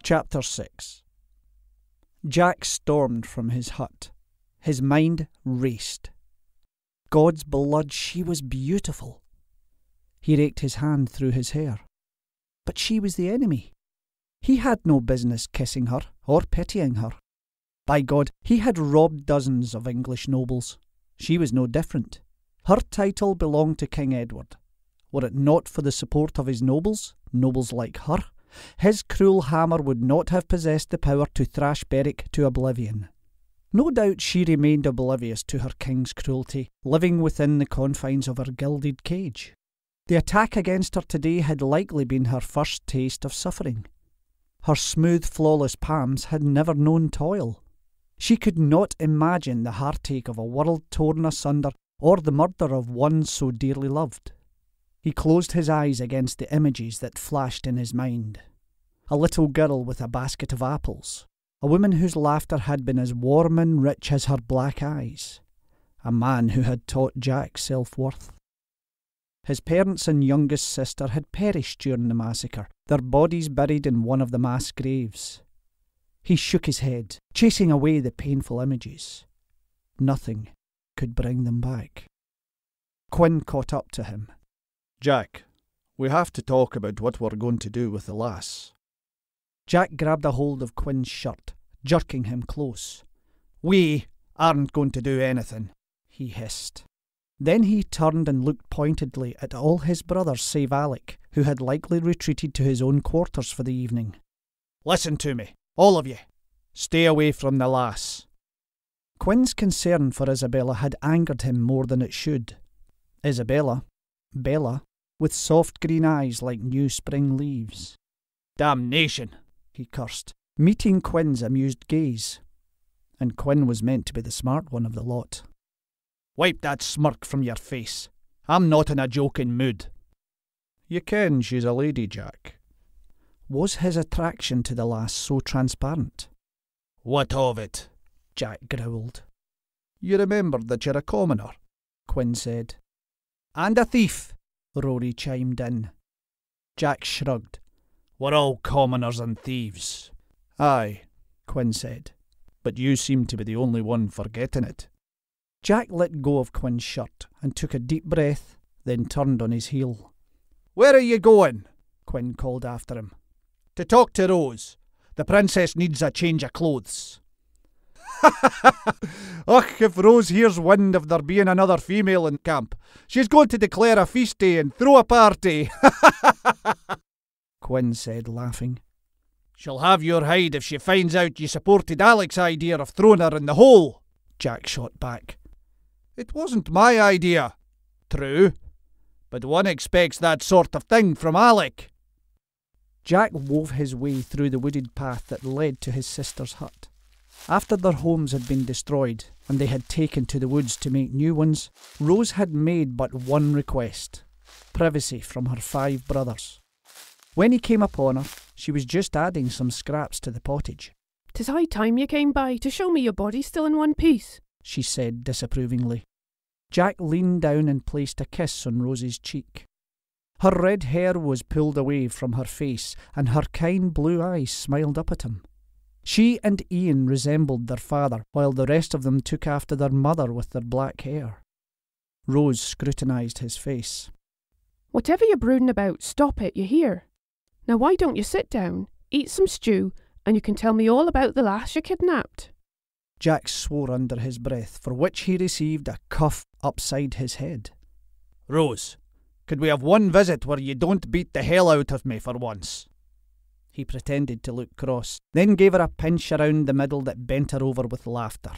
Chapter 6. Jack stormed from his hut. His mind raced. God's blood, she was beautiful. He raked his hand through his hair. But she was the enemy. He had no business kissing her or pitying her. By God, he had robbed dozens of English nobles. She was no different. Her title belonged to King Edward. Were it not for the support of his nobles like her, his cruel hammer would not have possessed the power to thrash Berwick to oblivion. No doubt she remained oblivious to her king's cruelty, living within the confines of her gilded cage. The attack against her today had likely been her first taste of suffering. Her smooth, flawless palms had never known toil. She could not imagine the heartache of a world torn asunder or the murder of one so dearly loved. He closed his eyes against the images that flashed in his mind. A little girl with a basket of apples. A woman whose laughter had been as warm and rich as her black eyes. A man who had taught Jack self-worth. His parents and youngest sister had perished during the massacre, their bodies buried in one of the mass graves. He shook his head, chasing away the painful images. Nothing could bring them back. Quinn caught up to him. Jack, we have to talk about what we're going to do with the lass. Jack grabbed a hold of Quinn's shirt, jerking him close. We aren't going to do anything, he hissed. Then he turned and looked pointedly at all his brothers save Alec, who had likely retreated to his own quarters for the evening. Listen to me, all of you. Stay away from the lass. Quinn's concern for Isabella had angered him more than it should. Isabella, Bella, with soft green eyes like new spring leaves. Damnation, he cursed, meeting Quinn's amused gaze. And Quinn was meant to be the smart one of the lot. Wipe that smirk from your face. I'm not in a joking mood. You ken she's a lady, Jack. Was his attraction to the lass so transparent? What of it? Jack growled. You remember that you're a commoner, Quinn said. And a thief, Rory chimed in. Jack shrugged. We're all commoners and thieves. Aye, Quinn said. But you seem to be the only one forgetting it. Jack let go of Quinn's shirt and took a deep breath, then turned on his heel. Where are you going? Quinn called after him. To talk to Rose. The princess needs a change of clothes. Och, if Rose hears wind of there being another female in camp, she's going to declare a feast day and throw a party. Quinn said, laughing. She'll have your hide if she finds out you supported Alec's idea of throwing her in the hole, Jack shot back. It wasn't my idea. True. But one expects that sort of thing from Alec. Jack wove his way through the wooded path that led to his sister's hut. After their homes had been destroyed and they had taken to the woods to make new ones, Rose had made but one request: privacy from her 5 brothers. When he came upon her, she was just adding some scraps to the pottage. "'Tis high time you came by to show me your body still in one piece," she said disapprovingly. Jack leaned down and placed a kiss on Rose's cheek. Her red hair was pulled away from her face and her kind blue eyes smiled up at him. She and Ian resembled their father, while the rest of them took after their mother with their black hair. Rose scrutinised his face. "Whatever you're brooding about, stop it, you hear? Now why don't you sit down, eat some stew, and you can tell me all about the lass you kidnapped." Jack swore under his breath, for which he received a cuff upside his head. Rose, could we have one visit where you don't beat the hell out of me for once? He pretended to look cross, then gave her a pinch around the middle that bent her over with laughter.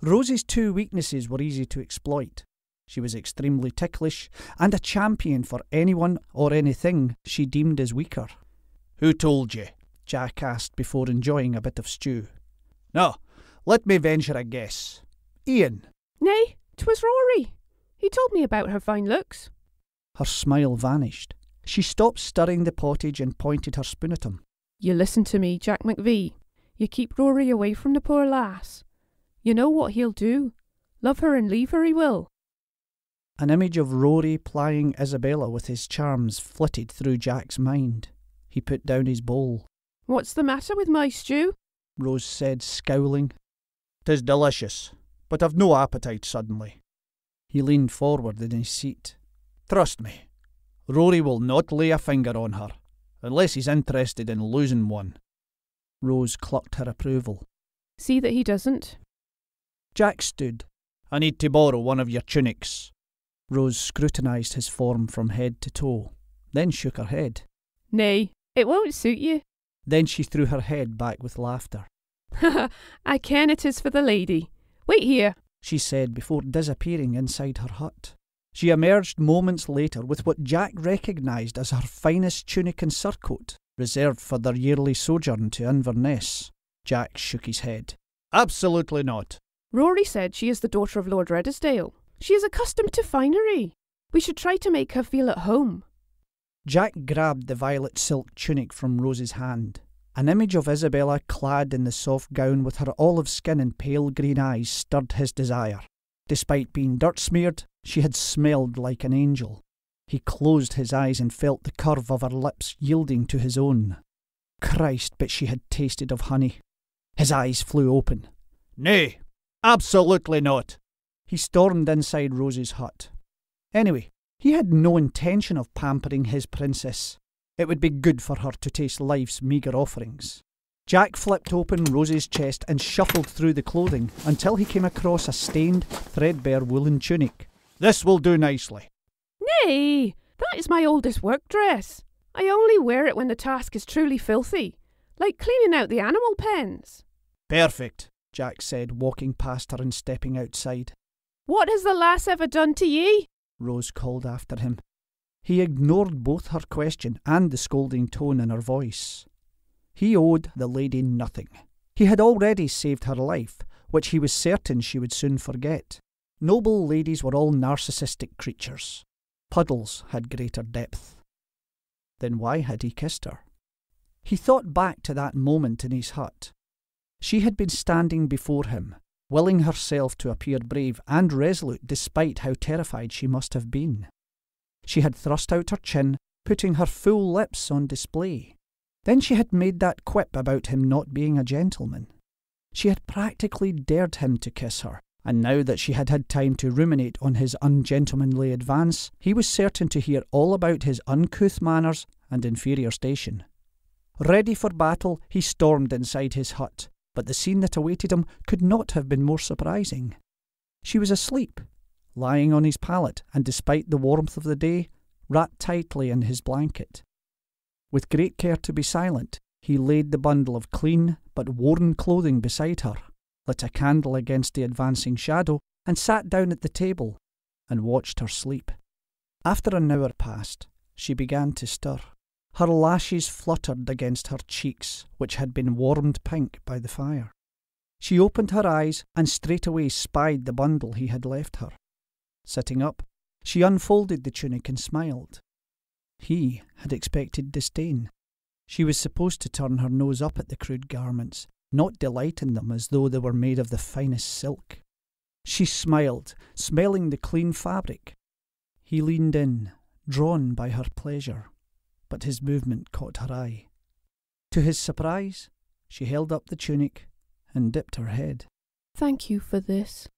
Rose's 2 weaknesses were easy to exploit. She was extremely ticklish and a champion for anyone or anything she deemed as weaker. "Who told you?" Jack asked before enjoying a bit of stew. "No, let me venture a guess. Ian." "Nay, 'twas Rory. He told me about her fine looks." Her smile vanished. She stopped stirring the pottage and pointed her spoon at him. "You listen to me, Jack MacVie. You keep Rory away from the poor lass. You know what he'll do. Love her and leave her he will." An image of Rory plying Isabella with his charms flitted through Jack's mind. He put down his bowl. What's the matter with my stew? Rose said, scowling. "'Tis delicious, but I've no appetite suddenly." He leaned forward in his seat. "Trust me, Rory will not lay a finger on her, unless he's interested in losing one." Rose clucked her approval. See that he doesn't. Jack stood. "I need to borrow one of your tunics." Rose scrutinised his form from head to toe, then shook her head. Nay, it won't suit you. Then she threw her head back with laughter. I ken it is for the lady. Wait here, she said before disappearing inside her hut. She emerged moments later with what Jack recognised as her finest tunic and surcoat, reserved for their yearly sojourn to Inverness. Jack shook his head. "Absolutely not." Rory said she is the daughter of Lord Redesdale. She is accustomed to finery. We should try to make her feel at home. Jack grabbed the violet silk tunic from Rose's hand. An image of Isabella clad in the soft gown with her olive skin and pale green eyes stirred his desire. Despite being dirt-smeared, she had smelled like an angel. He closed his eyes and felt the curve of her lips yielding to his own. Christ, but she had tasted of honey. His eyes flew open. "Nay, absolutely not." He stormed inside Rose's hut. Anyway, he had no intention of pampering his princess. It would be good for her to taste life's meagre offerings. Jack flipped open Rose's chest and shuffled through the clothing until he came across a stained, threadbare woolen tunic. "This will do nicely." Nay, that is my oldest work dress. I only wear it when the task is truly filthy, like cleaning out the animal pens. "Perfect," Jack said, walking past her and stepping outside. What has the lass ever done to ye? Rose called after him. He ignored both her question and the scolding tone in her voice. He owed the lady nothing. He had already saved her life, which he was certain she would soon forget. Noble ladies were all narcissistic creatures. Puddles had greater depth. Then why had he kissed her? He thought back to that moment in his hut. She had been standing before him, willing herself to appear brave and resolute despite how terrified she must have been. She had thrust out her chin, putting her full lips on display. Then she had made that quip about him not being a gentleman. She had practically dared him to kiss her, and now that she had had time to ruminate on his ungentlemanly advance, he was certain to hear all about his uncouth manners and inferior station. Ready for battle, he stormed inside his hut, but the scene that awaited him could not have been more surprising. She was asleep, lying on his pallet, and despite the warmth of the day, wrapped tightly in his blanket. With great care to be silent, he laid the bundle of clean but worn clothing beside her, lit a candle against the advancing shadow, and sat down at the table and watched her sleep. After an hour passed, she began to stir. Her lashes fluttered against her cheeks, which had been warmed pink by the fire. She opened her eyes and straightway spied the bundle he had left her. Sitting up, she unfolded the tunic and smiled. He had expected disdain. She was supposed to turn her nose up at the crude garments, not delight in them as though they were made of the finest silk. She smiled, smelling the clean fabric. He leaned in, drawn by her pleasure, but his movement caught her eye. To his surprise, she held up the tunic and dipped her head. Thank you for this.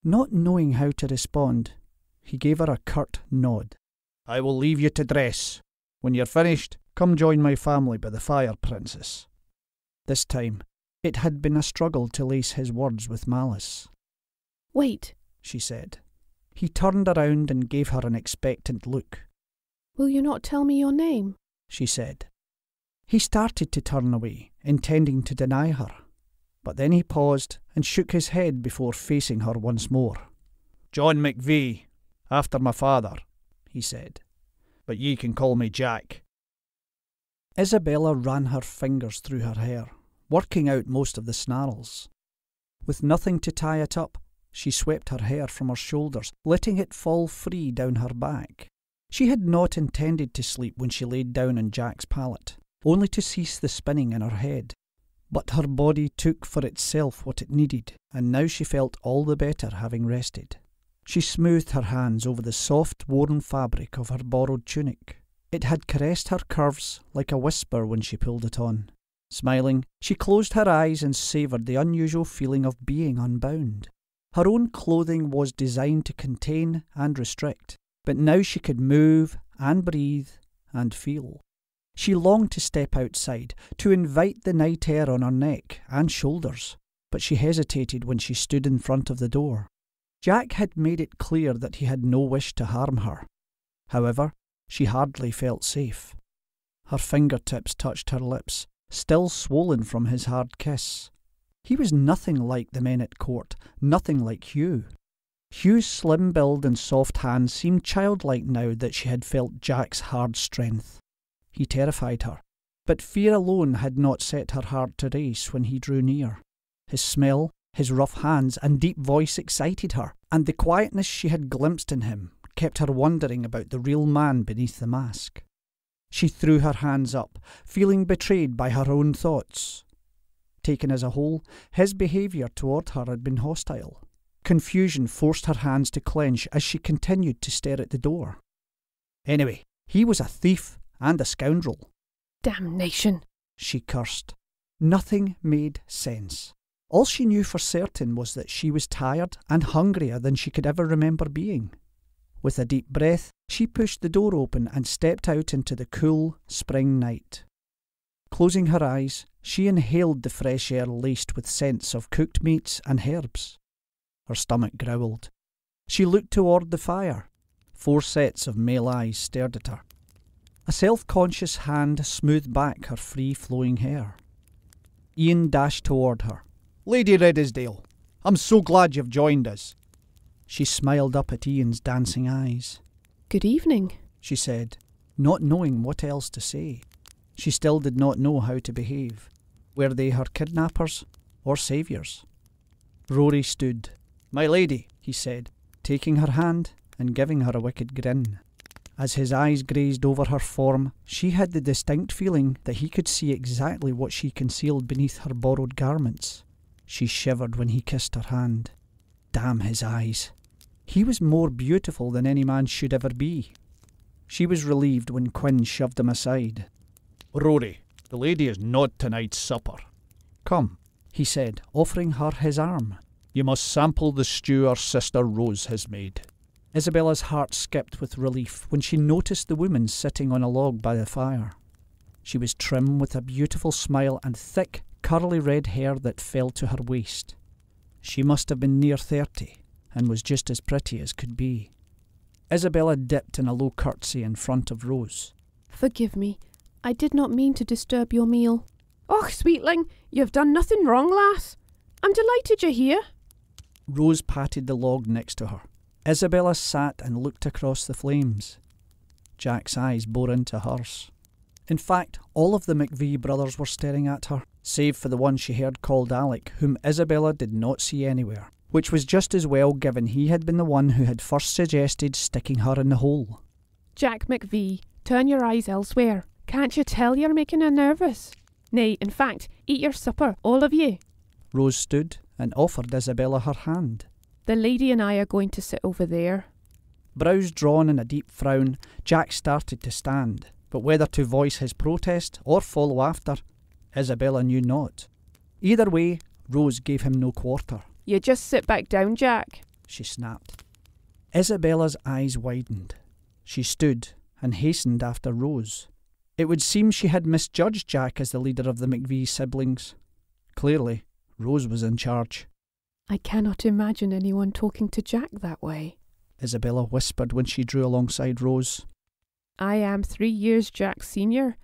Not knowing how to respond, he gave her a curt nod. "I will leave you to dress. When you're finished, come join my family by the fire, Princess." This time, it had been a struggle to lace his words with malice. Wait, she said. He turned around and gave her an expectant look. Will you not tell me your name? She said. He started to turn away, intending to deny her. But then he paused and shook his head before facing her once more. "John MacVie, after my father," he said. "But ye can call me Jack." Isabella ran her fingers through her hair, working out most of the snarls. With nothing to tie it up, she swept her hair from her shoulders, letting it fall free down her back. She had not intended to sleep when she laid down on Jack's pallet, only to cease the spinning in her head. But her body took for itself what it needed, and now she felt all the better having rested. She smoothed her hands over the soft, worn fabric of her borrowed tunic. It had caressed her curves like a whisper when she pulled it on. Smiling, she closed her eyes and savoured the unusual feeling of being unbound. Her own clothing was designed to contain and restrict, but now she could move and breathe and feel. She longed to step outside, to invite the night air on her neck and shoulders, but she hesitated when she stood in front of the door. Jack had made it clear that he had no wish to harm her. However, she hardly felt safe. Her fingertips touched her lips, still swollen from his hard kiss. He was nothing like the men at court, nothing like Hugh. Hugh's slim build and soft hands seemed childlike now that she had felt Jack's hard strength. He terrified her, but fear alone had not set her heart to race when he drew near. His smell, his rough hands and deep voice excited her, and the quietness she had glimpsed in him kept her wondering about the real man beneath the mask. She threw her hands up, feeling betrayed by her own thoughts. Taken as a whole, his behaviour toward her had been hostile. Confusion forced her hands to clench as she continued to stare at the door. Anyway, he was a thief and a scoundrel. Damnation, she cursed. Nothing made sense. All she knew for certain was that she was tired and hungrier than she could ever remember being. With a deep breath, she pushed the door open and stepped out into the cool spring night. Closing her eyes, she inhaled the fresh air laced with scents of cooked meats and herbs. Her stomach growled. She looked toward the fire. 4 sets of male eyes stared at her. A self-conscious hand smoothed back her free-flowing hair. Ian dashed toward her. "Lady Redesdale, I'm so glad you've joined us." She smiled up at Ian's dancing eyes. Good evening, she said, not knowing what else to say. She still did not know how to behave. Were they her kidnappers or saviours? Rory stood. "My lady," he said, taking her hand and giving her a wicked grin. As his eyes grazed over her form, she had the distinct feeling that he could see exactly what she concealed beneath her borrowed garments. She shivered when he kissed her hand. Damn his eyes. He was more beautiful than any man should ever be. She was relieved when Quinn shoved him aside. "Rory, the lady is not tonight's supper." "Come," he said, offering her his arm. "You must sample the stew our sister Rose has made." Isabella's heart skipped with relief when she noticed the woman sitting on a log by the fire. She was trim with a beautiful smile and thick, curly red hair that fell to her waist. She must have been near 30 and was just as pretty as could be. Isabella dipped in a low curtsy in front of Rose. Forgive me, I did not mean to disturb your meal. Och, sweetling, you've done nothing wrong, lass. I'm delighted you're here. Rose patted the log next to her. Isabella sat and looked across the flames. Jack's eyes bore into hers. In fact, all of the MacVie brothers were staring at her, save for the one she heard called Alec, whom Isabella did not see anywhere, which was just as well given he had been the one who had first suggested sticking her in the hole. Jack MacVie, turn your eyes elsewhere. Can't you tell you're making her nervous? Nay, in fact, eat your supper, all of you. Rose stood and offered Isabella her hand. The lady and I are going to sit over there. Brows drawn in a deep frown, Jack started to stand, but whether to voice his protest or follow after, Isabella knew not. Either way, Rose gave him no quarter. You just sit back down, Jack, she snapped. Isabella's eyes widened. She stood and hastened after Rose. It would seem she had misjudged Jack as the leader of the MacVie siblings. Clearly, Rose was in charge. I cannot imagine anyone talking to Jack that way, Isabella whispered when she drew alongside Rose. I am 3 years Jack's senior,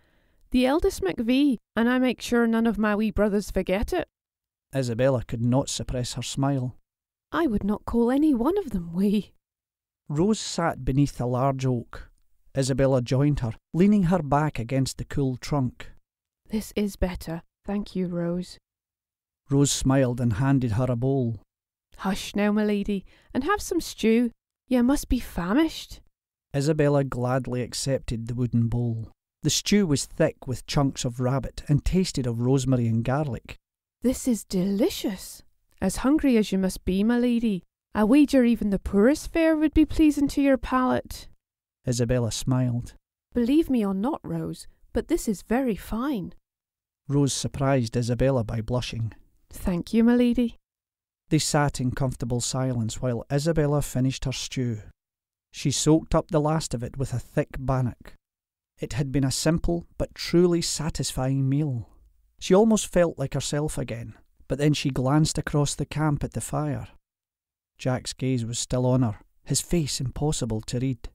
the eldest MacVie, and I make sure none of my wee brothers forget it. Isabella could not suppress her smile. I would not call any one of them wee. Rose sat beneath a large oak. Isabella joined her, leaning her back against the cool trunk. This is better, thank you, Rose. Rose smiled and handed her a bowl. Hush now, my lady, and have some stew. You must be famished. Isabella gladly accepted the wooden bowl. The stew was thick with chunks of rabbit and tasted of rosemary and garlic. This is delicious. As hungry as you must be, my lady. I wager even the poorest fare would be pleasing to your palate. Isabella smiled. Believe me or not, Rose, but this is very fine. Rose surprised Isabella by blushing. Thank you, my lady. They sat in comfortable silence while Isabella finished her stew. She soaked up the last of it with a thick bannock. It had been a simple but truly satisfying meal. She almost felt like herself again, but then she glanced across the camp at the fire. Jack's gaze was still on her, his face impossible to read.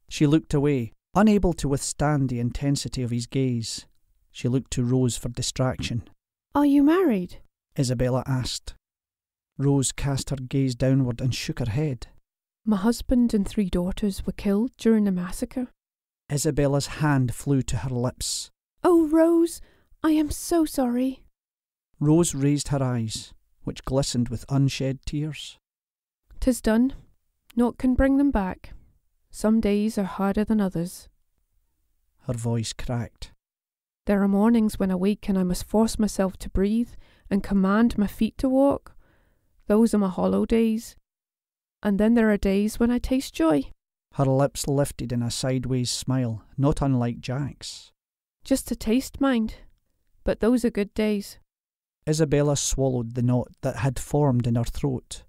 She looked away, unable to withstand the intensity of his gaze. She looked to Rose for distraction. Are you married? Isabella asked. Rose cast her gaze downward and shook her head. My husband and 3 daughters were killed during the massacre. Isabella's hand flew to her lips. Oh, Rose, I am so sorry. Rose raised her eyes, which glistened with unshed tears. 'Tis done. Naught can bring them back. Some days are harder than others. Her voice cracked. There are mornings when I wake and I must force myself to breathe and command my feet to walk. Those are my hollow days. And then there are days when I taste joy. Her lips lifted in a sideways smile, not unlike Jack's. Just a taste, mind. But those are good days. Isabella swallowed the knot that had formed in her throat.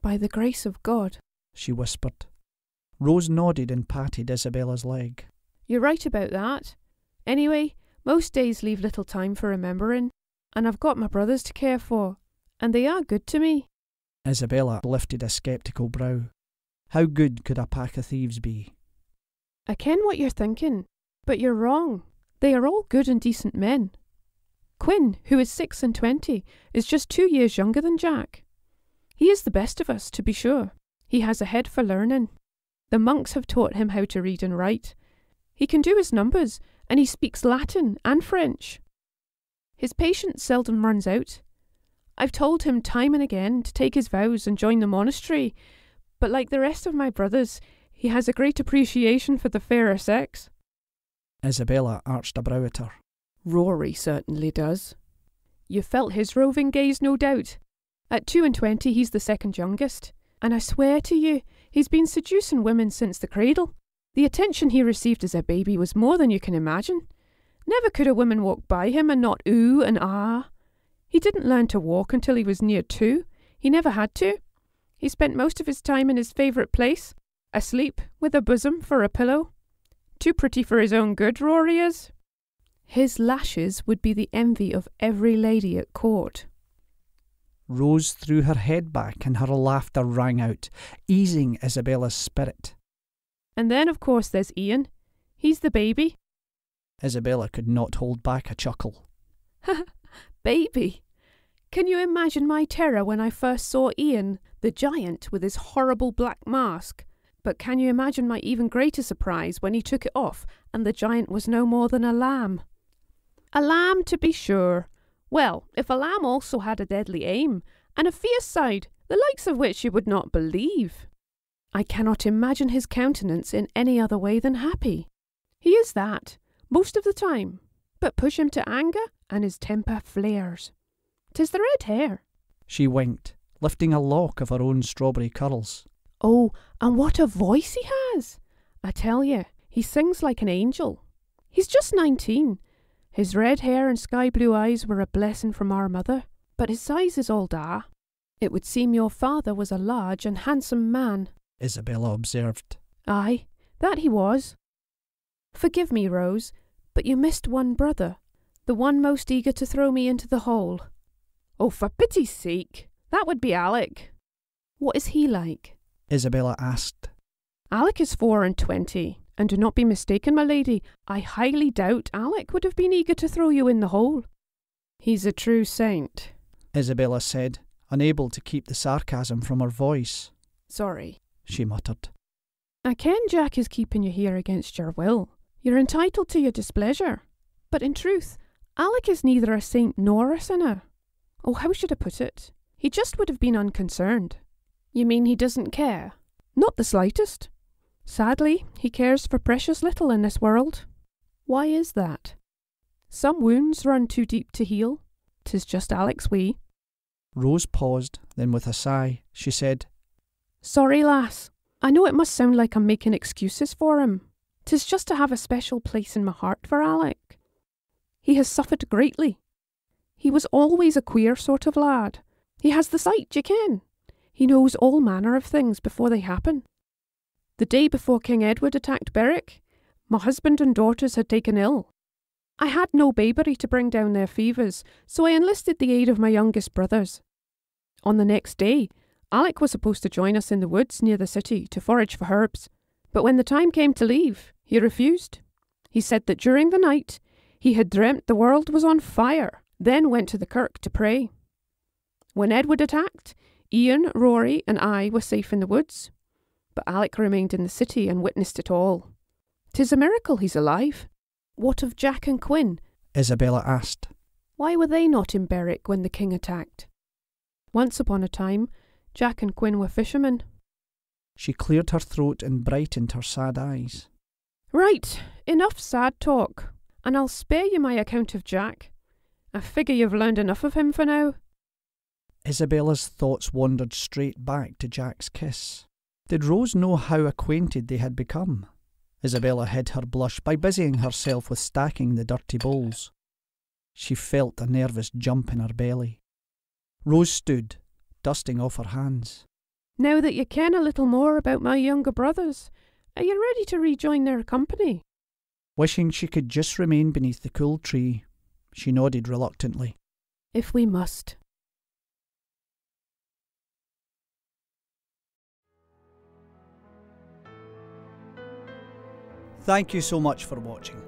By the grace of God, she whispered. Rose nodded and patted Isabella's leg. You're right about that. Anyway, most days leave little time for remembering, and I've got my brothers to care for, and they are good to me. Isabella lifted a sceptical brow. How good could a pack of thieves be? I ken what you're thinking, but you're wrong. They are all good and decent men. Quinn, who is 26, is just 2 years younger than Jack. He is the best of us, to be sure. He has a head for learning. The monks have taught him how to read and write. He can do his numbers, and he speaks Latin and French. His patience seldom runs out. I've told him time and again to take his vows and join the monastery, but like the rest of my brothers, he has a great appreciation for the fairer sex. Isabella arched a brow at her. Rory certainly does. You felt his roving gaze, no doubt. At 22, he's the second youngest, and I swear to you, he's been seducing women since the cradle. The attention he received as a baby was more than you can imagine. Never could a woman walk by him and not ooh and ah. He didn't learn to walk until he was near 2. He never had to. He spent most of his time in his favourite place, asleep with a bosom for a pillow. Too pretty for his own good, Rory is. His lashes would be the envy of every lady at court. Rose threw her head back and her laughter rang out, easing Isabella's spirit. And then, of course, there's Ian. He's the baby. Isabella could not hold back a chuckle. Baby? Can you imagine my terror when I first saw Ian, the giant with his horrible black mask? But can you imagine my even greater surprise when he took it off and the giant was no more than a lamb? A lamb, to be sure. Well, if a lamb also had a deadly aim, and a fierce side, the likes of which you would not believe. I cannot imagine his countenance in any other way than happy. He is that, most of the time, but push him to anger, and his temper flares. 'Tis the red hair. She winked, lifting a lock of her own strawberry curls. Oh, and what a voice he has! I tell you, he sings like an angel. He's just 19. His red hair and sky blue eyes were a blessing from our mother, but his size is all da. It would seem your father was a large and handsome man, Isabella observed. Aye, that he was. Forgive me, Rose, but you missed one brother, the one most eager to throw me into the hole. Oh, for pity's sake, that would be Alec. What is he like? Isabella asked. Alec is 24, and do not be mistaken, my lady, I highly doubt Alec would have been eager to throw you in the hole. He's a true saint, Isabella said, unable to keep the sarcasm from her voice. Sorry, she muttered. I ken Jack is keeping you here against your will. You're entitled to your displeasure. But in truth, Alec is neither a saint nor a sinner. Oh, how should I put it? He just would have been unconcerned. You mean he doesn't care? Not the slightest. Sadly, he cares for precious little in this world. Why is that? Some wounds run too deep to heal. 'Tis just Alec's way. Rose paused, then with a sigh, she said, Sorry, lass. I know it must sound like I'm making excuses for him. 'Tis just to have a special place in my heart for Alec. He has suffered greatly, He was always a queer sort of lad. He has the sight, you ken. He knows all manner of things before they happen. The day before King Edward attacked Berwick, my husband and daughters had taken ill. I had no babery to bring down their fevers, so I enlisted the aid of my youngest brothers. On the next day, Alec was supposed to join us in the woods near the city to forage for herbs, but when the time came to leave, he refused. He said that during the night, he had dreamt the world was on fire, then went to the kirk to pray. When Edward attacked, Ian, Rory and I were safe in the woods, but Alec remained in the city and witnessed it all. 'Tis a miracle he's alive. What of Jack and Quinn? Isabella asked. Why were they not in Berwick when the king attacked? Once upon a time, Jack and Quinn were fishermen. She cleared her throat and brightened her sad eyes. Right, enough sad talk, and I'll spare you my account of Jack. I figure you've learned enough of him for now. Isabella's thoughts wandered straight back to Jack's kiss. Did Rose know how acquainted they had become? Isabella hid her blush by busying herself with stacking the dirty bowls. She felt a nervous jump in her belly. Rose stood, dusting off her hands. Now that you ken a little more about my younger brothers, are you ready to rejoin their company? Wishing she could just remain beneath the cool tree, she nodded reluctantly. If we must. Thank you so much for watching.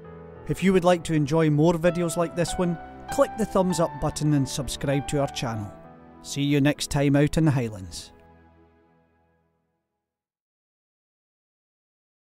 If you would like to enjoy more videos like this one, click the thumbs up button and subscribe to our channel. See you next time out in the Highlands.